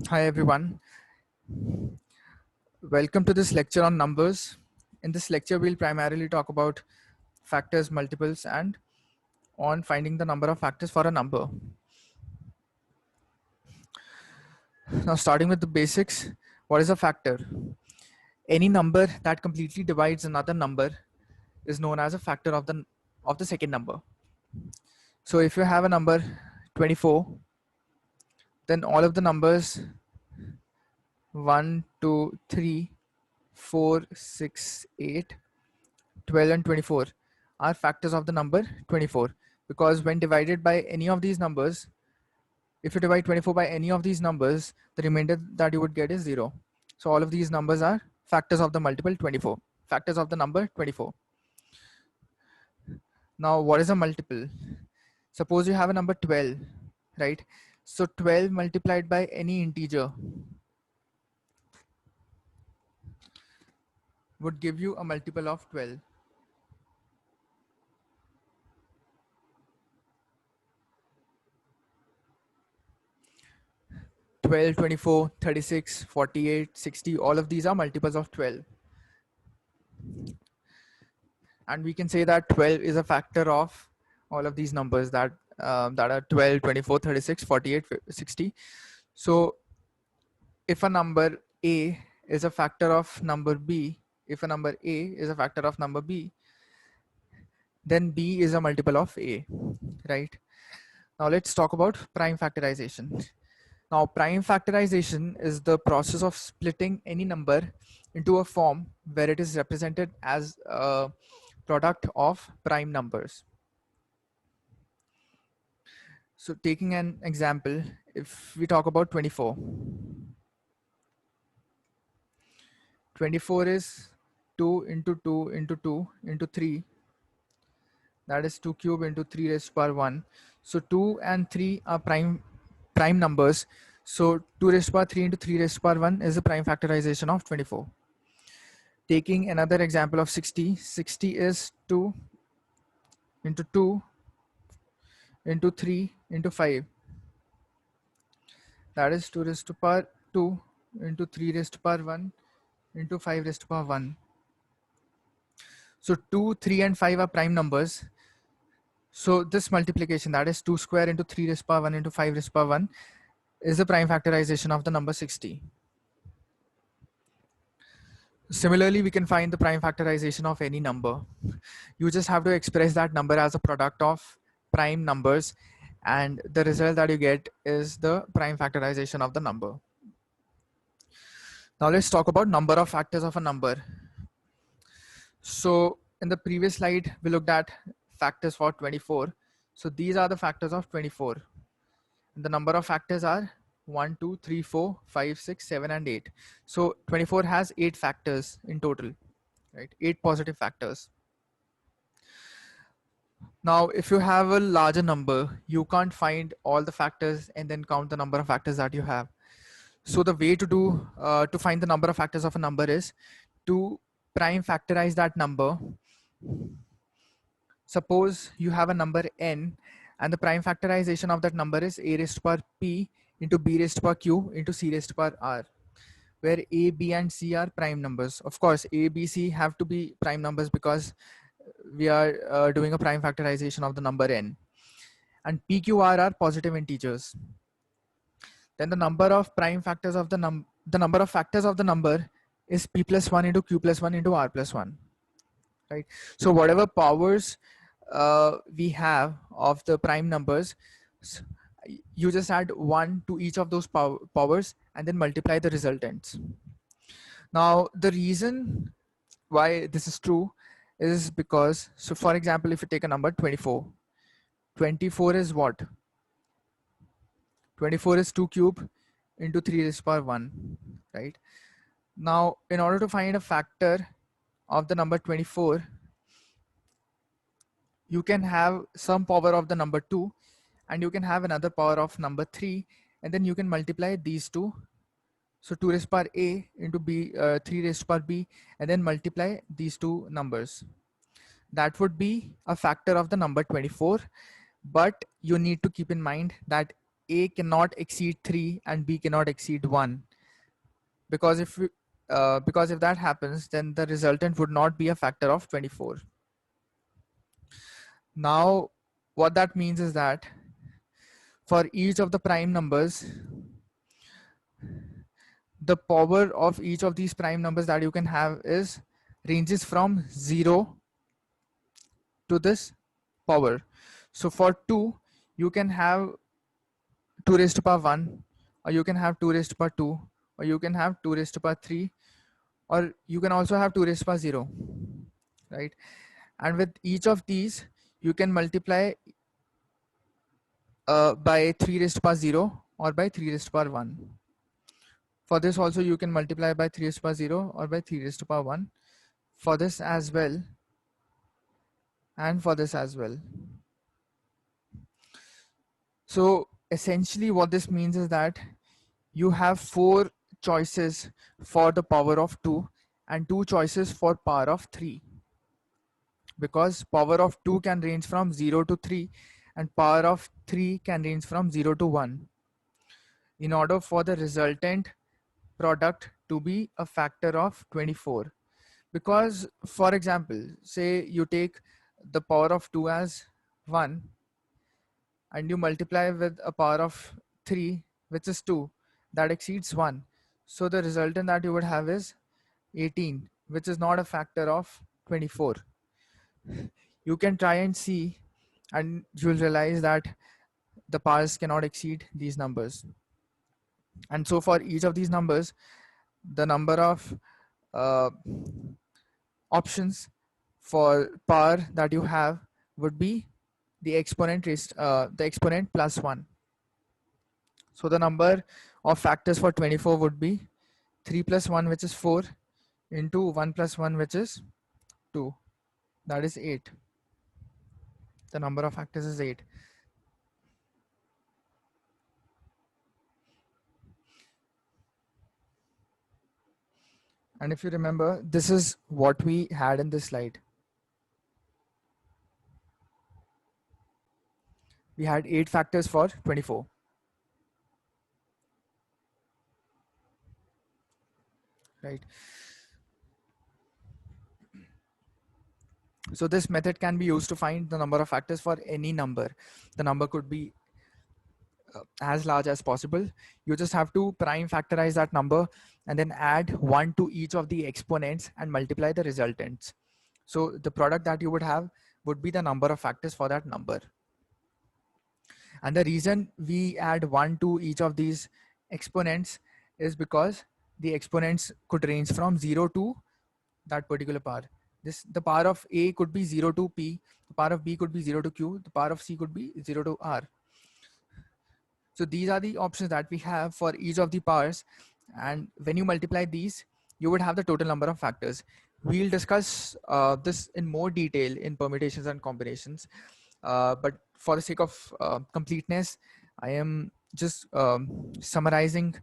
Hi everyone, welcome to this lecture on numbers. In this lecture, we'll primarily talk about factors, multiples, and on finding the number of factors for a number. Now, starting with the basics, what is a factor? Any number that completely divides another number is known as a factor of the second number. So, if you have a number 24, then all of the numbers 1, 2, 3, 4, 6, 8, 12 and 24 are factors of the number 24, because when divided by any of these numbers, if you divide 24 by any of these numbers, the remainder that you would get is 0. So all of these numbers are factors of the multiple 24, factors of the number 24. Now what is a multiple? Suppose you have a number 12, right? So 12 multiplied by any integer would give you a multiple of 12. 12, 24, 36, 48, 60, all of these are multiples of 12. And we can say that 12 is a factor of all of these numbers that are 12, 24, 36, 48, 60. So if a number a is a factor of number b, if a number a is a factor of number b, then b is a multiple of a, right? Now let's talk about prime factorization. Now prime factorization is the process of splitting any number into a form where it is represented as a product of prime numbers. So taking an example, if we talk about 24, 24 is 2 into 2 into 2 into 3, that is 2 cube into 3 raised to power 1. So 2 and 3 are prime numbers. So 2 raised to power 3 into 3 raised to power 1 is the prime factorization of 24. Taking another example of 60, 60 is 2 into 2 into 3 into 5, that is 2 raised to power 2 into 3 raised to power 1 into 5 raised to power 1. So 2, 3 and 5 are prime numbers. So this multiplication, that is 2 square into 3 raised to power 1 into 5 raised to power 1, is the prime factorization of the number 60. Similarly, we can find the prime factorization of any number. You just have to express that number as a product of prime numbers, and the result that you get is the prime factorization of the number. Now let's talk about number of factors of a number. So in the previous slide, we looked at factors for 24. So these are the factors of 24. The number of factors are 1, 2, 3, 4, 5, 6, 7, and 8. So 24 has 8 factors in total, right? 8 positive factors. Now, if you have a larger number, you can't find all the factors and then count the number of factors that you have. So the way to find the number of factors of a number is to prime factorize that number. Suppose you have a number n, and the prime factorization of that number is a raised to power p into b raised to power q into c raised to power r, where a, b, and c are prime numbers. Of course, a, b, c have to be prime numbers because we are doing a prime factorization of the number n. And p, q, r are positive integers. Then the number of prime factors of the number of factors of the number is p plus 1 into q plus 1 into r plus 1, right? So whatever powers we have of the prime numbers, you just add 1 to each of those powers and then multiply the resultants. Now the reason why this is true is because, so for example, if you take a number 24, 24 is what? 24 is 2 cube into 3 raised to power 1, right? Now in order to find a factor of the number 24, you can have some power of the number 2 and you can have another power of number 3, and then you can multiply these two. So 2 raised to power a into b, 3 raised to power b, and then multiply these two numbers. That would be a factor of the number 24, but you need to keep in mind that A cannot exceed 3 and B cannot exceed 1, because if that happens, then the resultant would not be a factor of 24. Now what that means is that for each of the prime numbers, the power of each of these prime numbers that you can have is ranges from 0 to this power. So for 2, you can have 2 raised to power 1, or you can have 2 raised to power 2, or you can have 2 raised to power 3, or you can also have 2 raised to power 0, right? And with each of these, you can multiply by 3 raised to power 0 or by 3 raised to power 1. For this also, you can multiply by 3 raised to power 0 or by 3 raised to power 1. For this as well, and for this as well. So essentially what this means is that you have 4 choices for the power of 2 and 2 choices for power of 3, because power of 2 can range from 0 to 3 and power of 3 can range from 0 to 1, in order for the resultant product to be a factor of 24. Because for example, say you take the power of 2 as 1 and you multiply with a power of 3 which is 2, that exceeds 1, so the resultant that you would have is 18, which is not a factor of 24. You can try and see, and you'll realize that the powers cannot exceed these numbers. And so for each of these numbers, the number of uh, options for power that you have would be the exponent plus 1. So the number of factors for 24 would be 3 plus 1, which is 4, into 1 plus 1, which is 2, that is 8. The number of factors is 8. And if you remember, this is what we had in this slide. We had 8 factors for 24. Right. So this method can be used to find the number of factors for any number. The number could be as large as possible. You just have to prime factorize that number and then add 1 to each of the exponents and multiply the resultants. So the product that you would have would be the number of factors for that number. And the reason we add 1 to each of these exponents is because the exponents could range from 0 to that particular power. The power of A could be 0 to P, the power of B could be 0 to Q, the power of C could be 0 to R. So these are the options that we have for each of the powers, and when you multiply these, you would have the total number of factors. We'll discuss this in more detail in permutations and combinations, but for the sake of completeness, I am just summarizing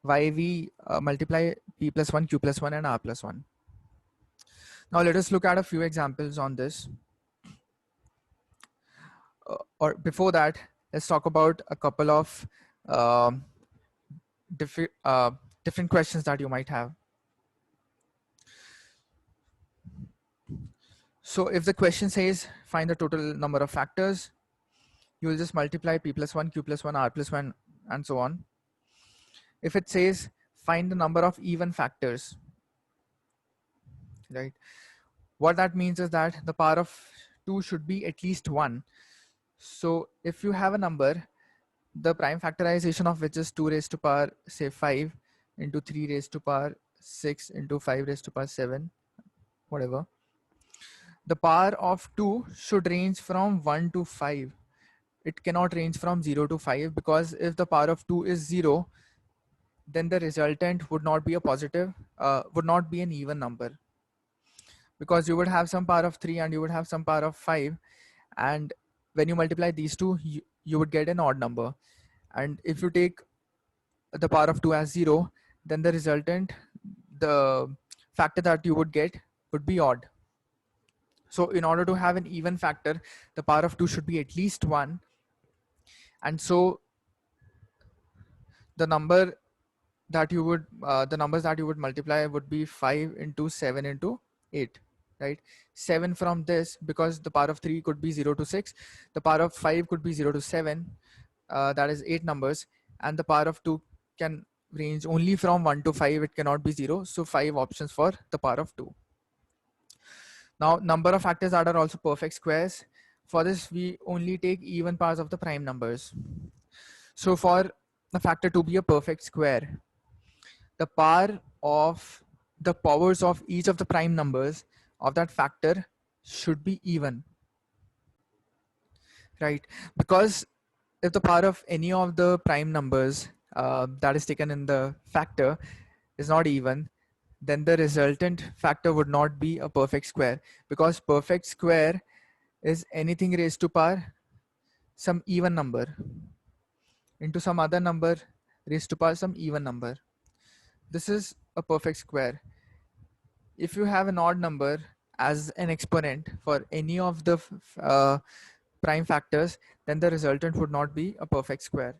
why we multiply P plus 1, Q plus 1 and R plus 1. Now let us look at a few examples on this. Or before that, let's talk about a couple of different questions that you might have. So if the question says find the total number of factors, you will just multiply P plus 1, Q plus 1, R plus 1, and so on. If it says find the number of even factors, right? What that means is that the power of 2 should be at least 1. So if you have a number, the prime factorization of which is 2 raised to power say 5 into 3 raised to power 6 into 5 raised to power 7, whatever, the power of 2 should range from 1 to 5. It cannot range from 0 to 5, because if the power of 2 is 0, then the resultant would not be a positive, would not be an even number, because you would have some power of 3 and you would have some power of 5, and when you multiply these two, you would get an odd number. And if you take the power of 2 as 0, then the resultant, the factor that you would get would be odd. So in order to have an even factor, the power of 2 should be at least 1. And so the number that you would the numbers that you would multiply would be 5 into 7 into 8, right? 7 from this, because the power of 3 could be 0 to 6, the power of 5 could be 0 to 7, that is 8 numbers, and the power of 2 can range only from 1 to 5, it cannot be 0, so 5 options for the power of 2. Now, number of factors that are also perfect squares. For this, we only take even powers of the prime numbers. So for a factor to be a perfect square, the power of the powers of each of the prime numbers of that factor should be even, right? Because if the power of any of the prime numbers that is taken in the factor is not even, then the resultant factor would not be a perfect square, because perfect square is anything raised to power some even number into some other number raised to power some even number. This is a perfect square. If you have an odd number as an exponent for any of the prime factors, then the resultant would not be a perfect square.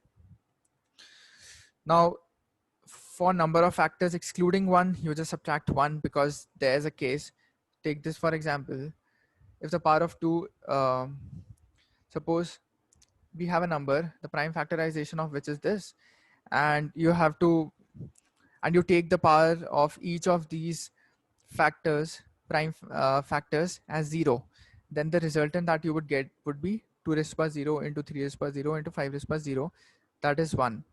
Now, for number of factors excluding one, you just subtract one, because there's a case. Take this for example. If the power of 2, suppose we have a number, the prime factorization of which is this, and you have to, and you take the power of each of these factors, prime factors, as 0, then the resultant that you would get would be 2 raised to power 0 into 3 raised to power 0 into 5 raised to power 0, that is 1.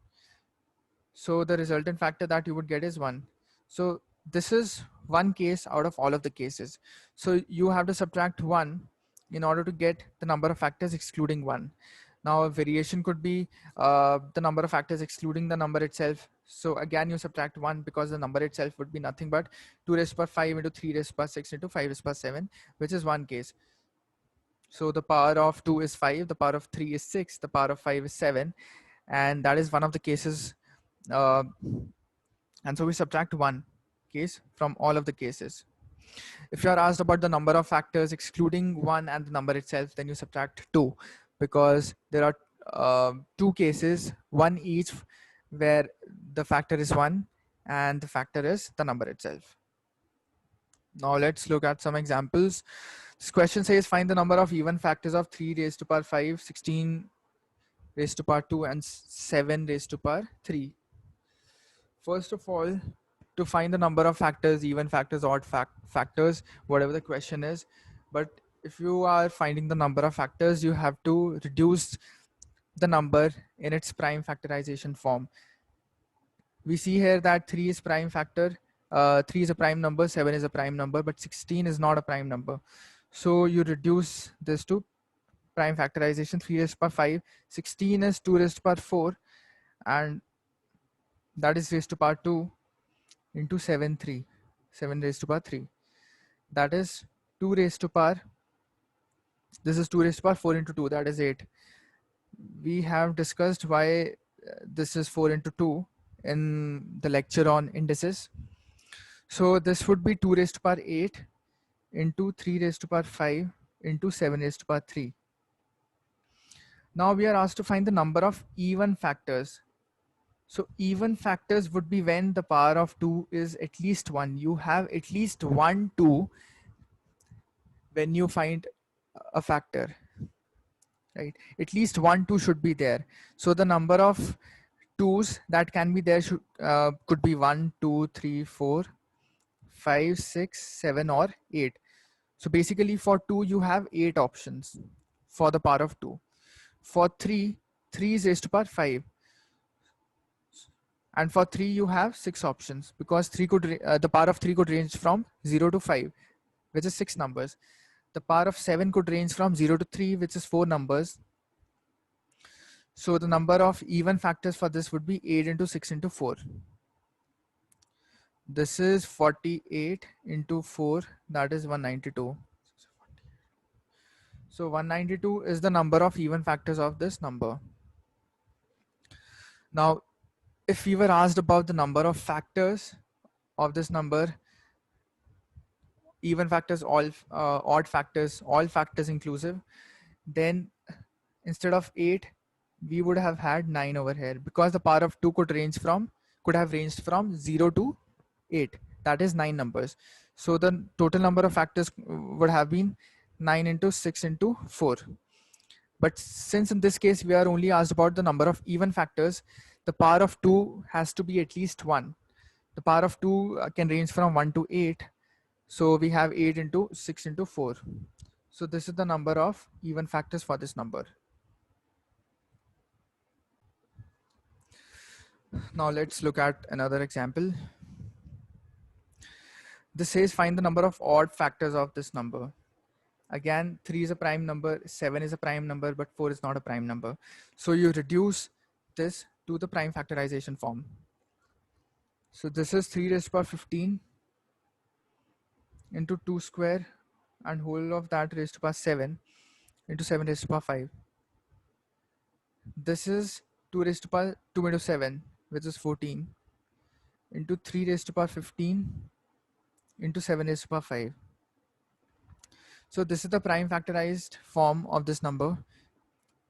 So the resultant factor that you would get is 1. So this is one case out of all of the cases. So you have to subtract 1 in order to get the number of factors excluding 1. Now a variation could be the number of factors excluding the number itself. So again you subtract 1, because the number itself would be nothing but 2 raised to power 5 into 3 raised to power 6 into 5 raised to power 7, which is one case. So the power of 2 is 5, the power of 3 is 6, the power of 5 is 7, and that is one of the cases. uh, and so we subtract one case from all of the cases. If you are asked about the number of factors excluding one and the number itself, then you subtract 2, because there are two cases, one each, where the factor is 1 and the factor is the number itself. Now let's look at some examples. This question says find the number of even factors of 3 raised to power 5, 16 raised to power 2 and 7 raised to power 3. First of all, to find the number of factors, even factors, odd factors, whatever the question is. But if you are finding the number of factors, you have to reduce the number in its prime factorization form. We see here that 3 is prime factor, 3 is a prime number, 7 is a prime number, but 16 is not a prime number. So you reduce this to prime factorization. 3 raised to power 5, 16 is 2 raised to power 4, and that is raised to power 2 into 7 raised to power 3, that is 2 raised to power, this is 2 raised to power 4 into 2, that is 8. We have discussed why this is 4 into 2 in the lecture on indices. So this would be 2 raised to power 8 into 3 raised to power 5 into 7 raised to power 3. Now we are asked to find the number of even factors. So even factors would be when the power of 2 is at least 1. You have at least one 2 when you find a factor, right? At least one 2 should be there. So the number of 2's that can be there should could be 1, 2, 3, 4, 5, 6, 7 or 8. So basically for 2 you have 8 options for the power of 2. For 3, 3 is raised to power 5. And for 3 you have 6 options, because 3 could the power of 3 could range from 0 to 5, which is 6 numbers. The power of 7 could range from 0 to 3, which is 4 numbers. So the number of even factors for this would be 8 into 6 into 4. This is 48 into 4, that is 192. So 192 is the number of even factors of this number. Now, if we were asked about the number of factors of this number, even factors, all odd factors, all factors inclusive, then instead of 8, we would have had 9 over here, because the power of 2 could have ranged from 0 to 8. That is 9 numbers. So the total number of factors would have been 9 into 6 into 4. But since in this case we are only asked about the number of even factors, the power of 2 has to be at least 1. The power of 2 can range from 1 to 8. So we have 8 into 6 into 4. So this is the number of even factors for this number. Now let's look at another example. This says find the number of odd factors of this number. Again, 3 is a prime number, 7 is a prime number, but 4 is not a prime number. So you reduce this to the prime factorization form. So this is 3 raised to power 15 into 2 square and whole of that raised to power 7 into 7 raised to power 5. This is 2 raised to power 2 into 7, which is 14, into 3 raised to power 15 into 7 raised to power 5. So this is the prime factorized form of this number.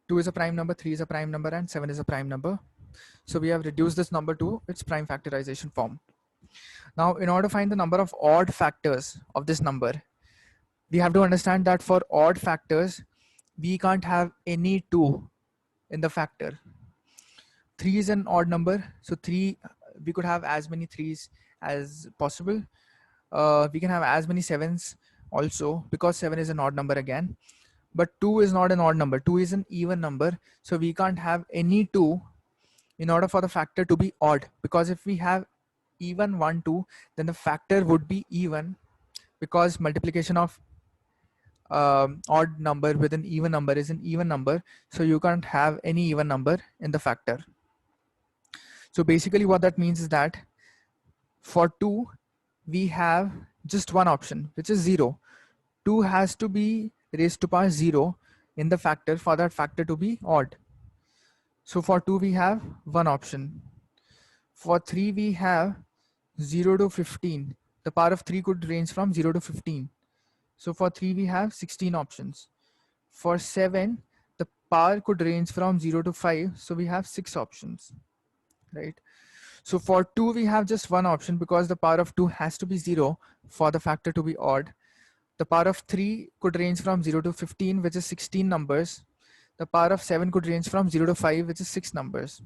2 is a prime number, 3 is a prime number, and 7 is a prime number. So we have reduced this number to its prime factorization form. Now, in order to find the number of odd factors of this number, we have to understand that for odd factors, we can't have any 2 in the factor. 3 is an odd number, so 3, we could have as many 3s as possible. We can have as many 7s also, because 7 is an odd number again. But 2 is not an odd number, 2 is an even number, so we can't have any 2 in order for the factor to be odd, because if we have even 1 2, then the factor would be even, because multiplication of odd number with an even number is an even number, so you can't have any even number in the factor. So basically what that means is that for 2 we have just one option, which is 0. 2 has to be raised to power 0 in the factor for that factor to be odd. So for 2 we have one option. For 3 we have 0 to 15. The power of 3 could range from 0 to 15. So for 3 we have 16 options. For 7 the power could range from 0 to 5, so we have 6 options, right? So for 2 we have just one option, because the power of 2 has to be 0 for the factor to be odd. The power of 3 could range from 0 to 15, which is 16 numbers. The power of 7 could range from 0 to 5, which is 6 numbers.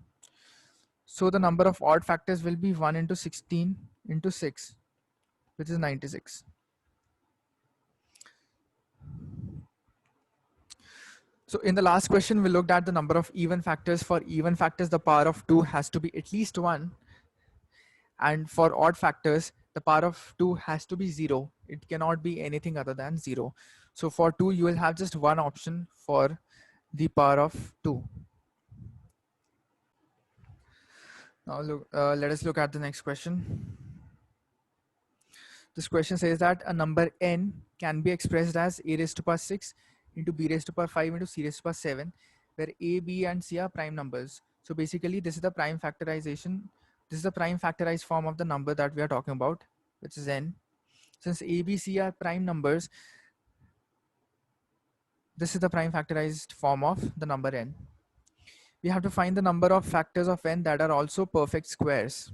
So the number of odd factors will be 1 into 16 into 6, which is 96. So in the last question, we looked at the number of even factors. For even factors, the power of 2 has to be at least 1. And for odd factors, the power of 2 has to be 0. It cannot be anything other than 0. So for 2, you will have just one option for the power of 2. Now look, let us look at the next question. This question says that a number n can be expressed as a raised to power 6 into b raised to power 5 into c raised to power 7, where a, b, and c are prime numbers. So basically, this is the prime factorization. This is the prime factorized form of the number that we are talking about, which is n. Since a, b, c are prime numbers, this is the prime factorized form of the number n. We have to find the number of factors of n that are also perfect squares.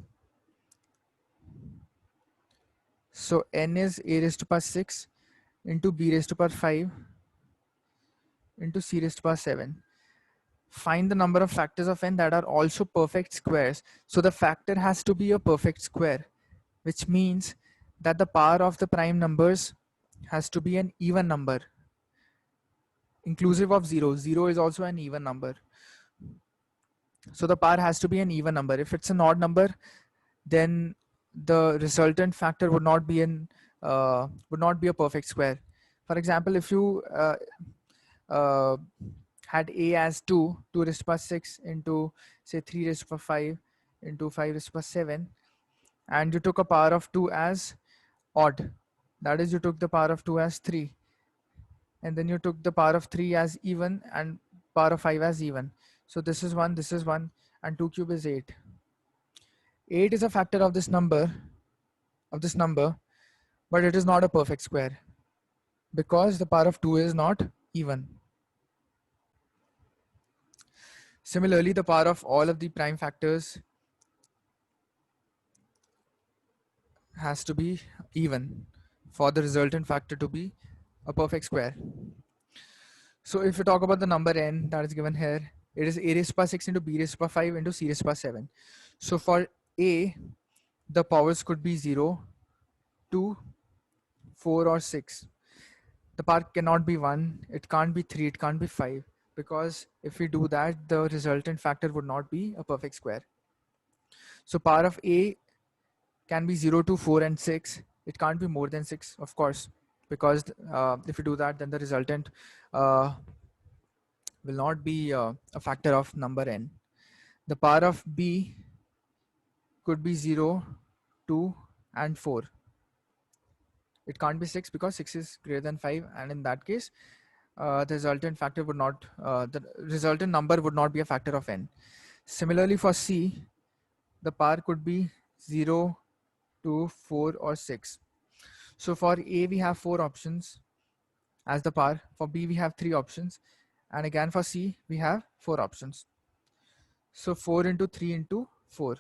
So n is a raised to power 6 into b raised to power 5 into c raised to power 7. Find the number of factors of n that are also perfect squares. So the factor has to be a perfect square, which means that the power of the prime numbers has to be an even number, inclusive of 0. 0 is also an even number. So the power has to be an even number. If it's an odd number, then the resultant factor would not be a perfect square. For example, if you had a as 2 raised to power 6 into say 3 raised to power 5 into 5 raised to power 7, and you took a power of 2 as odd, that is, you took the power of 2 as 3, and then you took the power of 3 as even and power of 5 as even. So this is 1, and 2 cube is 8. 8 is a factor of this number, but it is not a perfect square because the power of 2 is not even. Similarly, the power of all of the prime factors has to be even for the resultant factor to be a perfect square. So if we talk about the number n that is given here, it is a raised to power 6 into b raised to power 5 into c raised to power 7. So for a, the powers could be 0, 2, 4 or 6. The power cannot be 1, it can't be 3, it can't be 5, because if we do that, the resultant factor would not be a perfect square. So power of a can be 0, 2, 4 and 6. It can't be more than 6, of course, because if you do that, then the resultant uh, will not be a factor of number n. The power of b could be 0, 2 and 4. It can't be 6 because 6 is greater than 5, and in that case the resultant factor would not the resultant number would not be a factor of n. Similarly for c, the power could be 0, 2, 4 or 6. So for a we have 4 options as the power, for b we have 3 options, and again for c we have 4 options. So 4 into 3 into 4.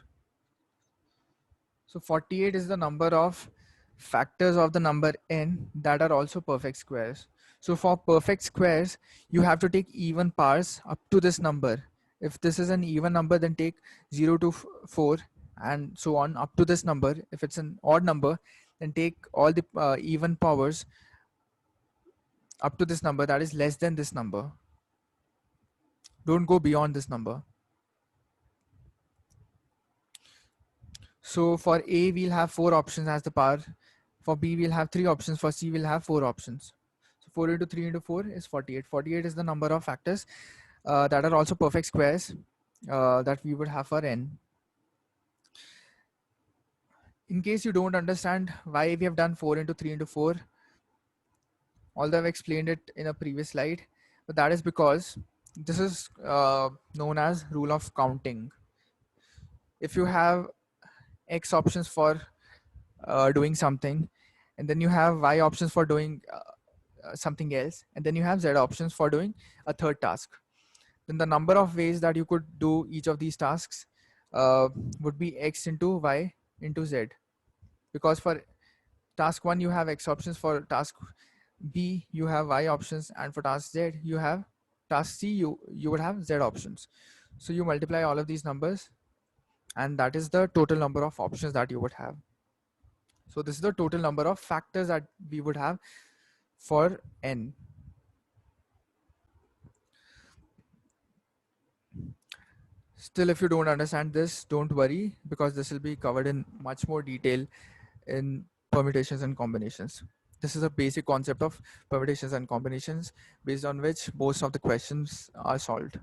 So 48 is the number of factors of the number n that are also perfect squares. So for perfect squares, you have to take even powers up to this number. If this is an even number, then take 0 to 4 and so on up to this number. If it's an odd number, then take all the even powers up to this number that is less than this number. Don't go beyond this number. So for A, we'll have 4 options as the power. For B, we'll have 3 options. For C, we'll have 4 options. So 4 into 3 into 4 is 48. 48 is the number of factors that are also perfect squares that we would have for n. In case you don't understand why we have done 4 into 3 into 4, although I've explained it in a previous slide, but that is because this is known as rule of counting. If you have X options for doing something, and then you have Y options for doing something else, and then you have Z options for doing a third task, then the number of ways that you could do each of these tasks would be X into Y into Z. Because for task 1 you have X options, for task B you have Y options, and for task Z you have task C you would have Z options. So you multiply all of these numbers, and that is the total number of options that you would have. So this is the total number of factors that we would have for n. Still, if you don't understand this, don't worry, because this will be covered in much more detail in permutations and combinations. This is a basic concept of permutations and combinations based on which most of the questions are solved.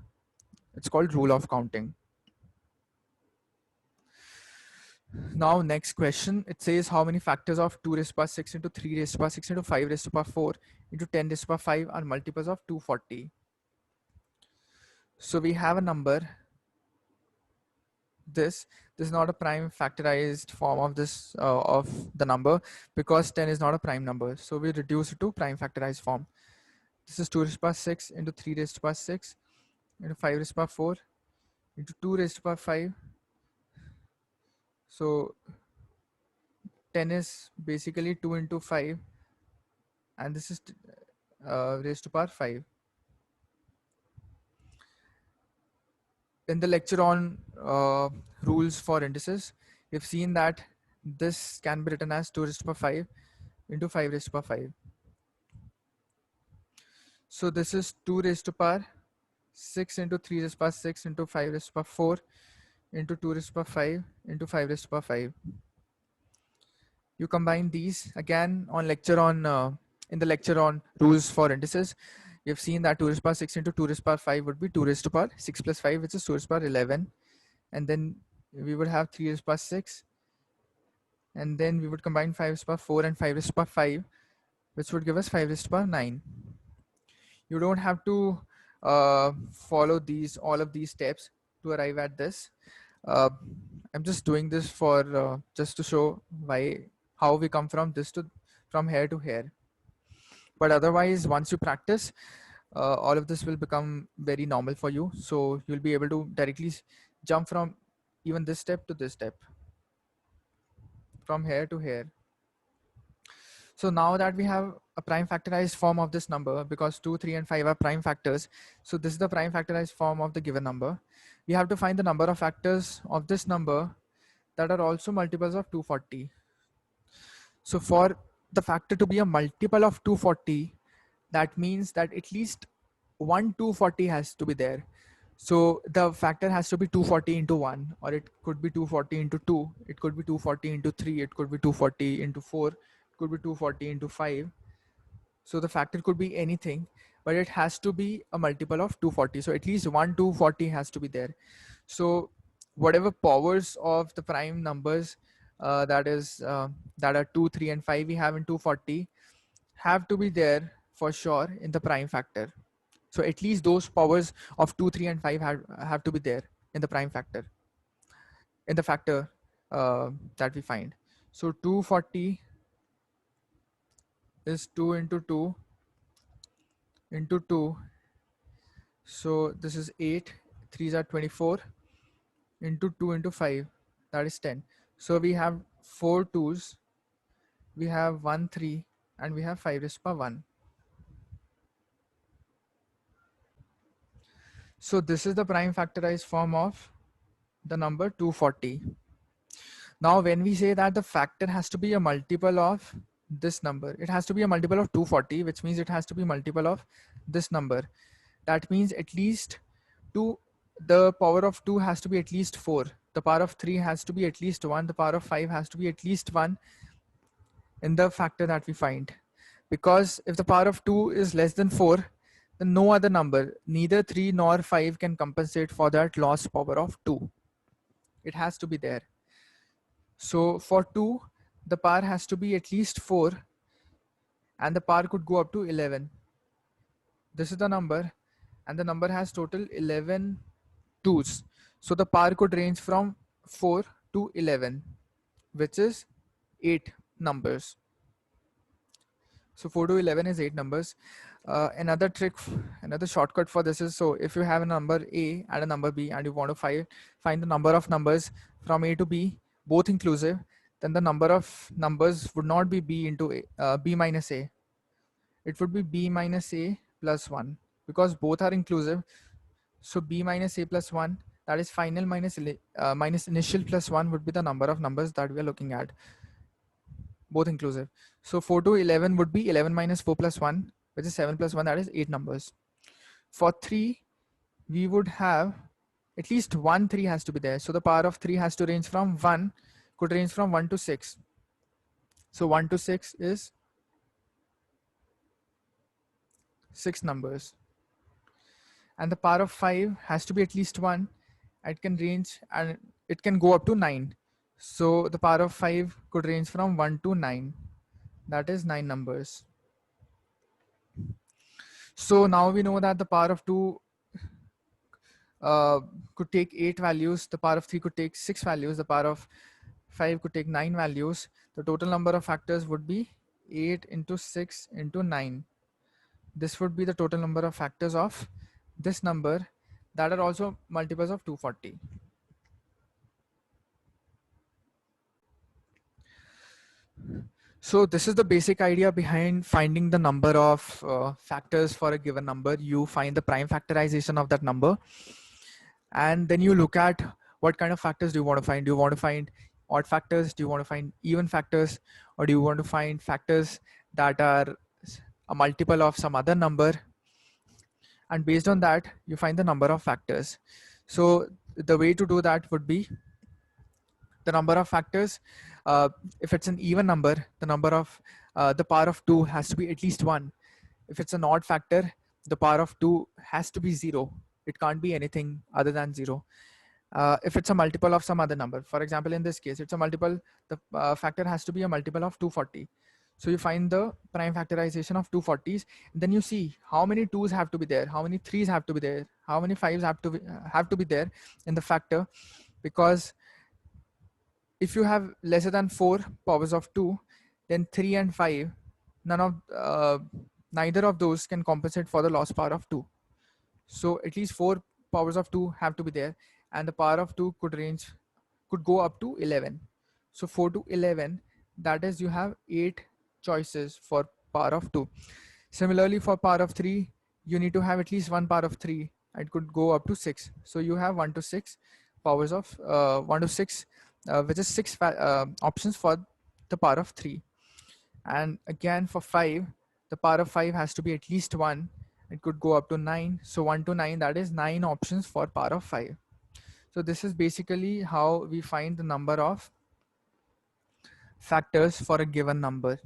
It's called rule of counting. Now next question, it says how many factors of 2 raised to power 6 into 3 raised to power 6 into 5 raised to power 4 into 10 raised to power 5 are multiples of 240. So we have a number, this is not a prime factorized form of this of the number, because 10 is not a prime number, so we reduce it to prime factorized form. This is 2 raised to power 6 into 3 raised to power 6 into 5 raised to power 4 into 2 raised to power 5. So 10 is basically 2 into 5, and this is raised to power 5. In the lecture on rules for indices, we've seen that this can be written as 2 raised to power 5 into 5 raised to power 5. So this is 2 raised to power 6 into 3 raised to power 6 into 5 raised to power 4 into 2 raised to power 5 into 5 raised to power 5. You combine these again on lecture on in the lecture on rules for indices. You've seen that 2 raised to power 6 into 2 raised to power 5 would be 2 raised to power 6 plus 5, which is 2 raised to power 11, and then we would have 3 raised to power 6, and then we would combine 5 raised to power 4 and 5 raised to power 5, which would give us 5 raised to power 9. You don't have to follow all of these steps to arrive at this. I'm just doing this for just to show how we come from here to here. But otherwise, once you practice, all of this will become very normal for you. So you'll be able to directly jump from even this step to this step, from here to here. So now that we have a prime factorized form of this number, because 2, 3, and 5 are prime factors, so this is the prime factorized form of the given number. We have to find the number of factors of this number that are also multiples of 240. So for the factor to be a multiple of 240, that means that at least one 240 has to be there. So the factor has to be 240 into 1, or it could be 240 into 2, it could be 240 into 3, it could be 240 into 4, it could be 240 into 5. So the factor could be anything, but it has to be a multiple of 240. So at least one 240 has to be there. So whatever powers of the prime numbers that are 2, 3, and 5 we have in 240 have to be there for sure in the prime factor. So at least those powers of 2, 3, and 5 have to be there in the prime factor, in the factor that we find. So 240 is 2 into 2 into 2. So this is 8, 3s are 24, into 2 into 5, that is 10. So we have 4 2s, we have 1 3, and we have 5 raised to power 1. So this is the prime factorized form of the number 240. Now when we say that the factor has to be a multiple of this number, it has to be a multiple of 240, which means it has to be a multiple of this number. That means at least 2, the power of 2 has to be at least 4, the power of 3 has to be at least 1, the power of 5 has to be at least 1 in the factor that we find. Because if the power of 2 is less than 4, then no other number, neither 3 nor 5, can compensate for that lost power of 2. It has to be there. So for 2, the power has to be at least 4, and the power could go up to 11. This is the number, and the number has total 11 2s. So the power could range from 4 to 11, which is 8 numbers. So 4 to 11 is 8 numbers. Another trick, another shortcut for this is, so if you have a number A and a number B, and you want to find the number of numbers from A to B, both inclusive, then the number of numbers would not be B into B minus A. It would be B minus A plus 1, because both are inclusive. So B minus A plus 1, that is final minus initial plus 1, would be the number of numbers that we are looking at, both inclusive. So 4 to 11 would be 11 minus 4 plus 1, which is 7 plus 1, that is 8 numbers. For 3, we would have at least one 3 has to be there. So the power of 3 has to range from 1, could range from 1 to 6. So 1 to 6 is 6 numbers. And the power of 5 has to be at least 1. It can range, and it can go up to 9. So the power of 5 could range from 1 to 9. That is 9 numbers. So now we know that the power of 2 could take 8 values, the power of 3 could take 6 values, the power of 5 could take 9 values. The total number of factors would be 8 into 6 into 9. This would be the total number of factors of this number that are also multiples of 240. So this is the basic idea behind finding the number of factors for a given number. You find the prime factorization of that number, and then you look at what kind of factors do you want to find. Do you want to find odd factors? Do you want to find even factors? Or do you want to find factors that are a multiple of some other number? And based on that, you find the number of factors. So the way to do that would be the number of factors. If it's an even number, the number of the power of 2 has to be at least 1. If it's an odd factor, the power of 2 has to be 0. It can't be anything other than 0. If it's a multiple of some other number, for example, in this case, it's a multiple, the factor has to be a multiple of 240. So you find the prime factorization of 240s, then you see how many 2s have to be there, how many 3s have to be there, how many 5s have to be there in the factor. Because if you have lesser than 4 powers of 2, then 3 and 5, none of neither of those can compensate for the lost power of 2. So at least 4 powers of 2 have to be there, and the power of 2 could go up to 11. So 4 to 11, that is, you have 8 choices for power of 2. Similarly, for power of 3, you need to have at least one power of 3. It could go up to 6. So you have 1 to 6 powers of 1 to 6, which is 6 options for the power of 3. And again, for 5, the power of 5 has to be at least 1. It could go up to 9. So 1 to 9, that is 9 options for power of 5. So this is basically how we find the number of factors for a given number.